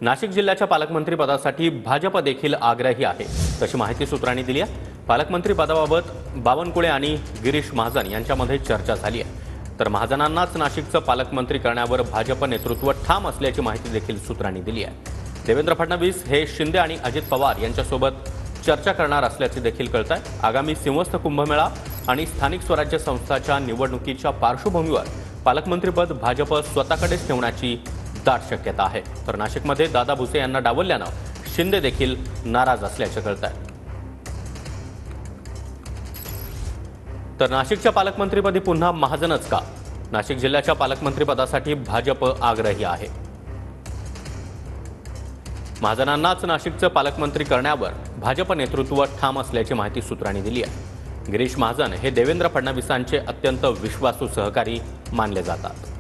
नाशिक जिल्ह्याच्या पालकमंत्री पदासाठी भाजप देखील आग्रही आहे, तशी माहिती सूत्रांनी दिली आहे। पालकमंत्री पदाबाबत बावनकुळे आणि गिरीश महाजन यांच्यामध्ये चर्चा झाली आहे। तर महाजनांनाच नाशिकचं पालकमंत्री करण्यावर भाजप नेतृत्व ठाम असल्याची माहिती देखील सूत्रांनी दिली आहे। देवेंद्र फडणवीस हे शिंदे आणि अजित पवार यांच्यासोबत चर्चा करणार असल्याचे देखील कळत आहे। आगामी सिंहस्थ कुंभमेळा आणि स्थानिक स्वराज्य संस्थांच्या निवडणुकीच्या पार्श्वभूमीवर पालकमंत्रीपद भाजप स्वतःकडेच ठेवण्याची दाट शक्यता आहे। तर नाशिकमध्ये दादा भुसे यांना डावलल्यानं शिंदे देखील नाराज असल्याचे कळत आहे। तर नाशिकच्या पालकमंत्रीपदी पुन्हा महाजनच का? नाशिक जिल्ह्याच्या पालकमंत्रीपदासाठी भाजप आग्रही आहे। महाजनांनाच नाशिकचं पालकमंत्री करण्यावर भाजप नेतृत्व ठाम असल्याची माहिती सूत्रांनी दिली आहे। गिरीश महाजन हे देवेंद्र फडणवीसांचे अत्यंत विश्वासू सहकारी मानले जातात।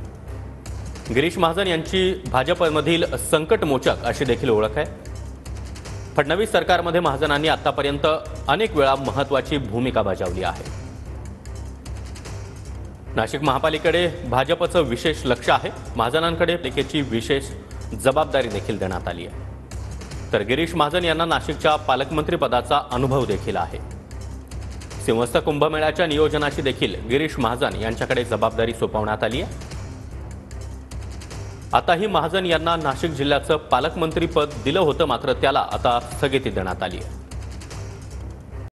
गिरीश महाजन यांची भाजपमधील संकटमोचक अशी देखील ओळख आहे। फडणवीस सरकारमध्ये महाजनांनी आतापर्यंत अनेक वेळा महत्त्वाची भूमिका बजावली आहे। नाशिक महापालिकेकडे भाजपचं विशेष लक्ष आहे। महाजनांकडे पालिकेची विशेष जबाबदारी देखील देण्यात आली आहे। तर गिरीश महाजन यांना नाशिकच्या पालकमंत्री पदाचा अनुभव देखील आहे। सिंहस्थ कुंभमेळ्याच्या नियोजनाची देखील गिरीश महाजन यांच्याकडे जबाबदारी सोपवण्यात आली आहे। आताही महाजन यांना नाशिक जिल्ह्याचं पालकमंत्री पद दिलं होतं, मात्र त्याला आता स्थगिती देण्यात आली आहे।